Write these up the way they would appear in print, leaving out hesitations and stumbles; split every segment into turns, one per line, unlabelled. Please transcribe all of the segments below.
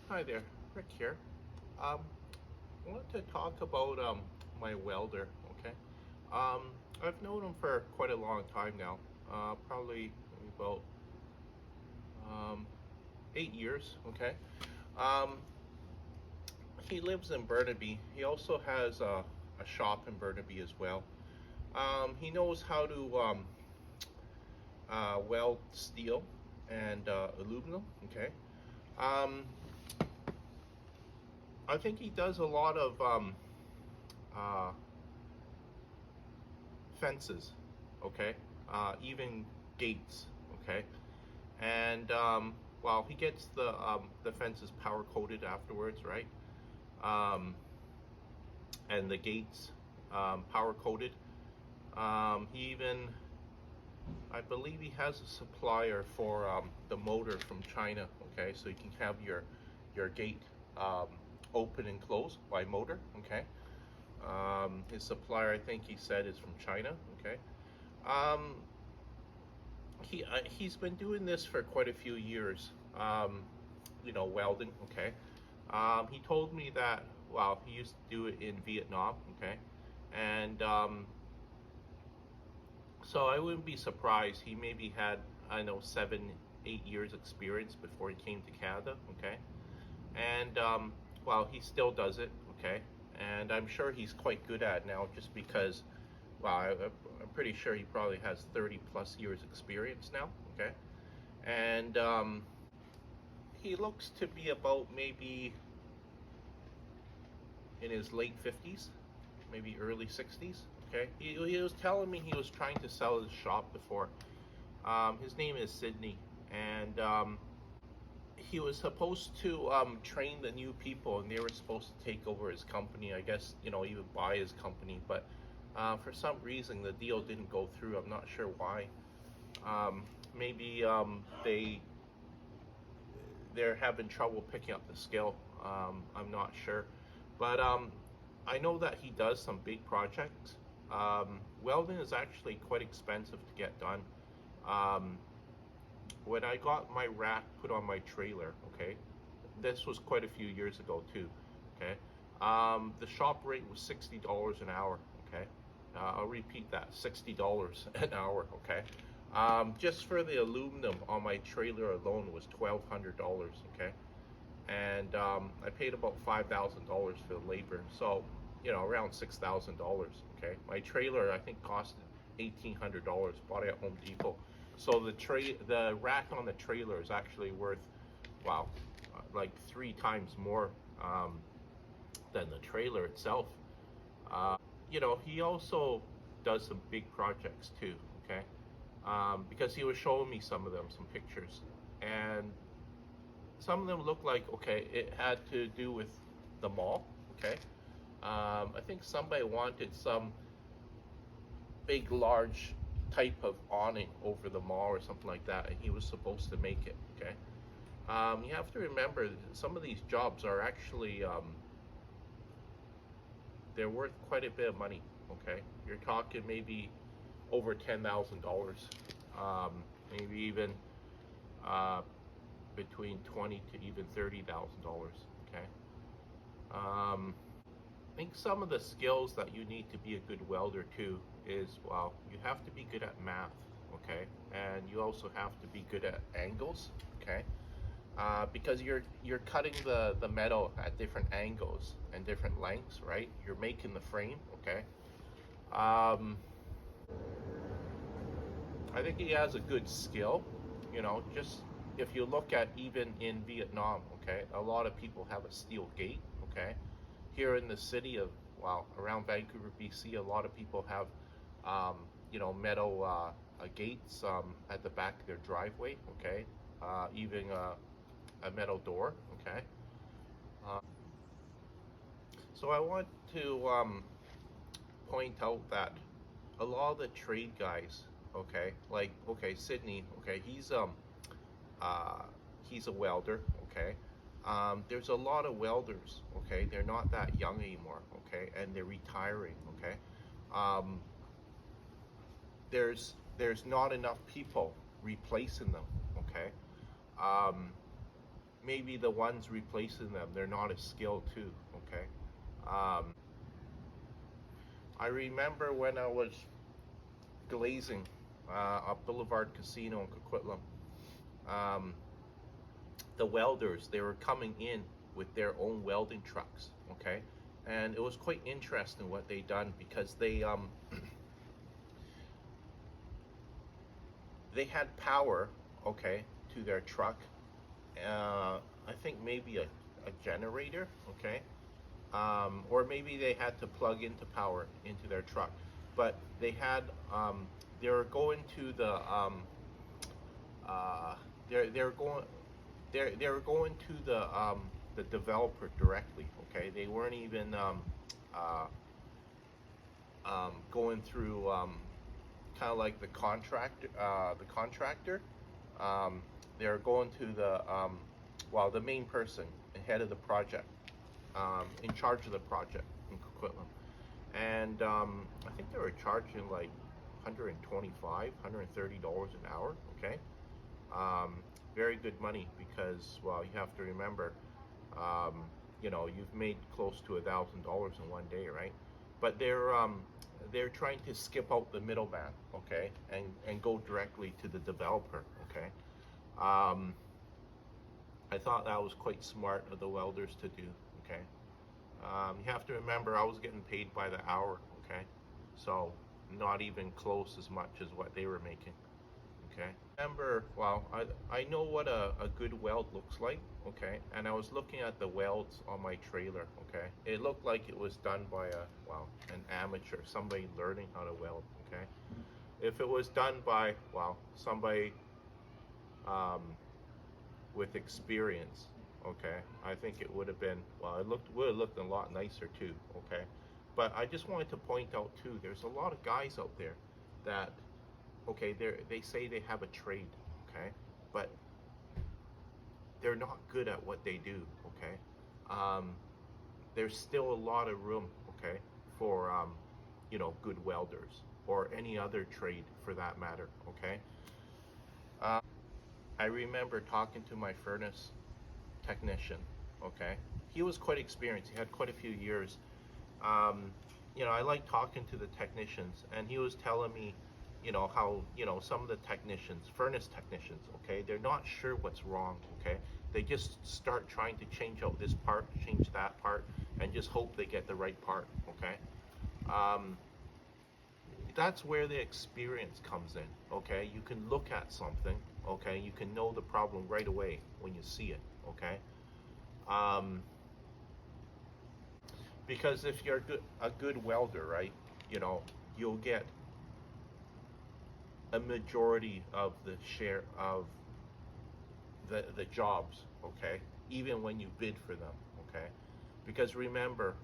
Hi there, Rick here. Um, I want to talk about my welder. Okay, I've known him for quite a long time now. Probably about um, 8 years. Okay. Um, he lives in Burnaby. He also has a shop in Burnaby as well. He knows how to weld steel and aluminum. Okay. Um, I think he does a lot of uh, fences, okay, even gates, okay, and well, he gets the fences power coated afterwards, right, um, and the gates power coated. He even, I believe, he has a supplier for the motor from China, okay, so you can have your gate um, open and close by motor, okay. His supplier, I think he said, is from China, okay. Um, he's been doing this for quite a few years. Welding. Okay. He told me that well, he used to do it in Vietnam. Okay, and so I wouldn't be surprised. He maybe had, I know, 7, 8 years experience before he came to Canada. Okay, and well, he still does it. Okay, and I'm sure he's quite good at it now, just because. Well, I'm pretty sure he probably has 30 plus years experience now. Okay, and he looks to be about maybe in his late 50s, maybe early 60s. Okay, he was telling me he was trying to sell his shop before. His name is Sydney, and he was supposed to train the new people, and they were supposed to take over his company. I guess even buy his company, but for some reason the deal didn't go through. I'm not sure why. Um, Maybe they're having trouble picking up the skill. I'm not sure, but I know that he does some big projects. Welding is actually quite expensive to get done. Um, when I got my rack put on my trailer, okay, this was quite a few years ago too. Okay, the shop rate was $60 an hour. Okay, I'll repeat that: $60 an hour. Okay, just for the aluminum on my trailer alone was $1,200. Okay, and I paid about $5,000 for the labor, so around $6,000. Okay, my trailer I think cost $1,800. Bought it at Home Depot. So the rack on the trailer is actually worth, wow, like 3 times more um, than the trailer itself. He also does some big projects too. Okay, because he was showing me some of them, some pictures, and some of them look like, okay, it had to do with the mall. Okay, I think somebody wanted some big, large type of awning over the mall or something like that, and he was supposed to make it. Okay, you have to remember some of these jobs are actually they're worth quite a bit of money. Okay, you're talking maybe over $10,000, um, maybe even uh, between 20 to even $30,000. Okay. I think some of the skills that you need to be a good welder too is, well, you have to be good at math, okay, and you also have to be good at angles, okay, because you're cutting the metal at different angles and different lengths, right? You're making the frame, okay. Um, I think he has a good skill, just if you look at even in Vietnam, okay, a lot of people have a steel gate, okay. Here in the city of, well, around Vancouver, BC, a lot of people have, metal gates at the back of their driveway, okay, even a metal door, okay. Uh, so I want to point out that a lot of the trade guys, okay, like, okay, Sydney, okay, uh, he's a welder, okay. There's a lot of welders, okay. They're not that young anymore, okay, and they're retiring, okay. Um, there's not enough people replacing them, okay. Um, maybe the ones replacing them, they're not as skilled too, okay? Um, I remember when I was glazing up Boulevard Casino in Coquitlam, um, the welders, they were coming in with their own welding trucks, okay? And it was quite interesting what they done, because they had power, okay, to their truck. I think maybe a generator, okay? Or maybe they had to plug into power into their truck. But they had, they were going to the, they're going, they're going to the developer directly, okay? They weren't even uh, going through kind of like the contractor. Um, they're going to well, the main person, the head of the project, in charge of the project in Coquitlam. And I think they were charging like $125, $130 an hour, okay? Um, Very good money, because, well, you have to remember, um, you know, you've made close to $1,000 in one day, right? But they're trying to skip out the middleman, okay, and go directly to the developer, okay. Um, I thought that was quite smart of the welders to do, okay. You have to remember, I was getting paid by the hour, okay, so not even close as much as what they were making. Okay. Remember, well, I know what a good weld looks like, okay? And I was looking at the welds on my trailer, okay? It looked like it was done by an amateur, somebody learning how to weld, okay? If it was done by, well, somebody um, with experience, okay, I think it would have been, well, would have looked a lot nicer too, okay? But I just wanted to point out too, there's a lot of guys out there that, okay, they say they have a trade, okay, but they're not good at what they do, okay. There's still a lot of room, okay, for you know, good welders, or any other trade for that matter, okay. Uh, I remember talking to my furnace technician, okay. He was quite experienced. He had quite a few years. Um, you know, I like talking to the technicians, and he was telling me, you know, how, you know, some of the technicians, furnace technicians, okay, they're not sure what's wrong, okay? They just start trying to change out this part, change that part, and just hope they get the right part, okay? Um, that's where the experience comes in, okay? You can look at something, okay? You can know the problem right away when you see it, okay? Um, because if you're a good welder, right, you know, you'll get a majority of the share of the jobs, okay, even when you bid for them, okay, because remember,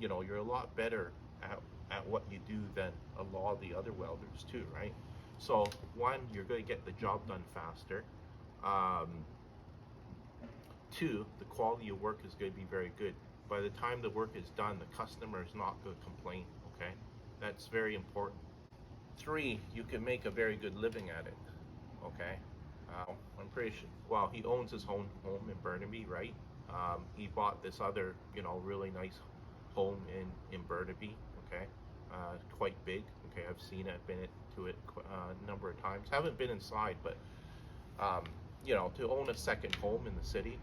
you know, you're a lot better at what you do than a lot of the other welders too, right? So one, you're going to get the job done faster. um, Two, the quality of work is going to be very good. By the time the work is done, the customer is not going to complain, okay? That's very important. Three, you can make a very good living at it, okay? I'm pretty sure, well, he owns his own home in Burnaby, right? He bought this other, you know, really nice home in Burnaby, okay? Quite big, okay? I've seen it, been to it a number of times. Haven't been inside, but, you know, to own a second home in the city,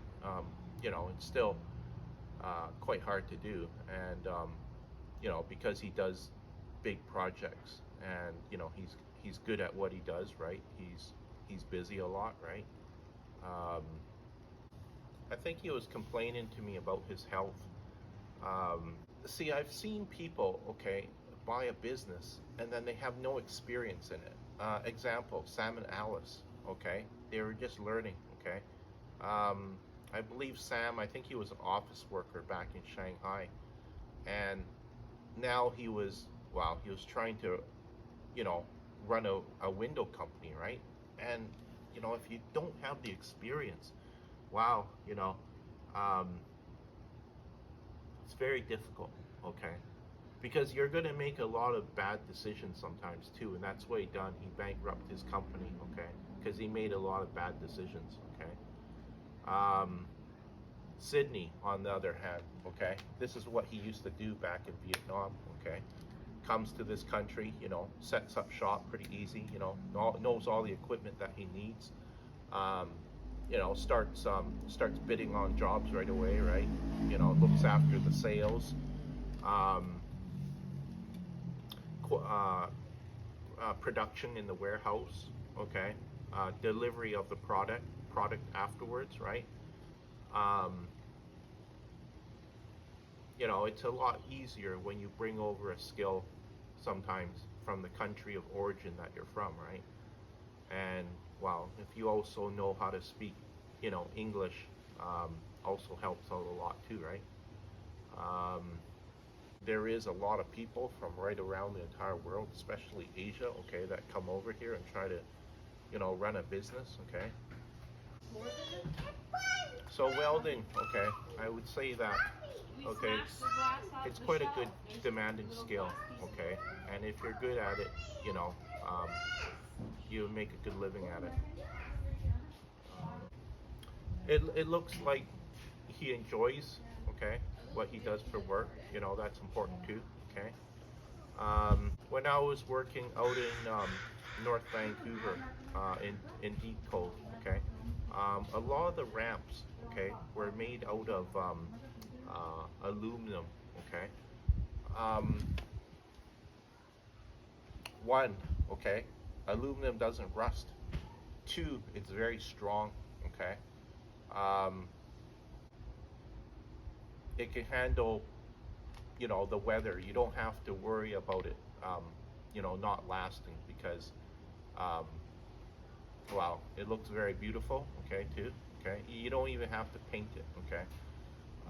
you know, it's still quite hard to do. And, you know, because he does big projects, and, you know, he's good at what he does, right? He's busy a lot, right? Um, I think he was complaining to me about his health. See, I've seen people, okay, buy a business and then they have no experience in it. Example, Sam and Alice, okay? They were just learning, okay? I believe Sam, I think he was an office worker back in Shanghai. And now he was trying to, you know, run a window company, right? And, you know, if you don't have the experience, wow, you know, um, it's very difficult, okay? Because you're going to make a lot of bad decisions sometimes too, and that's what he done. He bankrupted his company, okay? Because he made a lot of bad decisions, okay? Um, Sydney, on the other hand, okay, this is what he used to do back in Vietnam, okay. Comes to this country, you know, sets up shop pretty easy, you know, knows all the equipment that he needs. Um, you know, starts bidding on jobs right away, right? You know, looks after the sales, um, production in the warehouse, okay, delivery of the product afterwards, right? Um, you know, it's a lot easier when you bring over a skill sometimes from the country of origin that you're from, right? And well, if you also know how to speak, you know, English, also helps out a lot too, right? Um, there is a lot of people from right around the entire world, especially Asia, okay, that come over here and try to, you know, run a business, okay. So welding, okay, I would say that, okay, it's quite a good demanding skill, okay, and if you're good at it, you know, um, you make a good living at it. It looks like he enjoys, okay, what he does for work, you know, that's important too, okay. When I was working out in North Vancouver, in Deep Cove, okay, a lot of the ramps, okay, were made out of aluminum, okay. Um, One, okay, aluminum doesn't rust. Two, it's very strong, okay. Um, it can handle, you know, the weather. You don't have to worry about it, you know, not lasting because, um, well, it looks very beautiful, okay, too, okay. You don't even have to paint it, okay.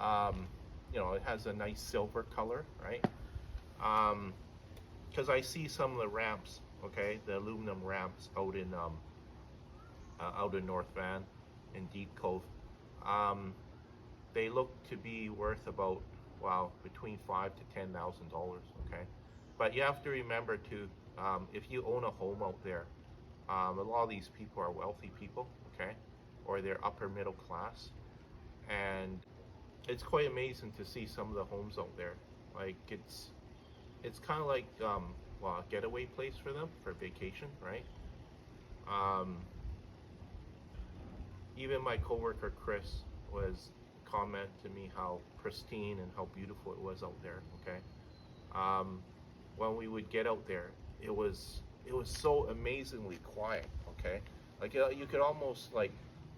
Um, you know, it has a nice silver color, right? Because I see some of the ramps, okay, the aluminum ramps out in North Van, in Deep Cove. Um, they look to be worth about, well, between $5,000 to $10,000, okay. But you have to remember too, if you own a home out there, a lot of these people are wealthy people, okay, or they're upper middle class, and it's quite amazing to see some of the homes out there. Like it's kind of like well, a getaway place for them for vacation, right? Um, Even my coworker Chris was comment to me how pristine and how beautiful it was out there. Okay, um, when we would get out there, it was so amazingly quiet. Okay, like you could almost like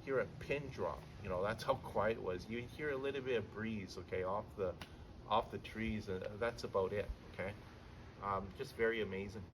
hear a pin drop. You know, that's how quiet it was. You hear a little bit of breeze. Okay, off the trees, and that's about it. Okay, just very amazing.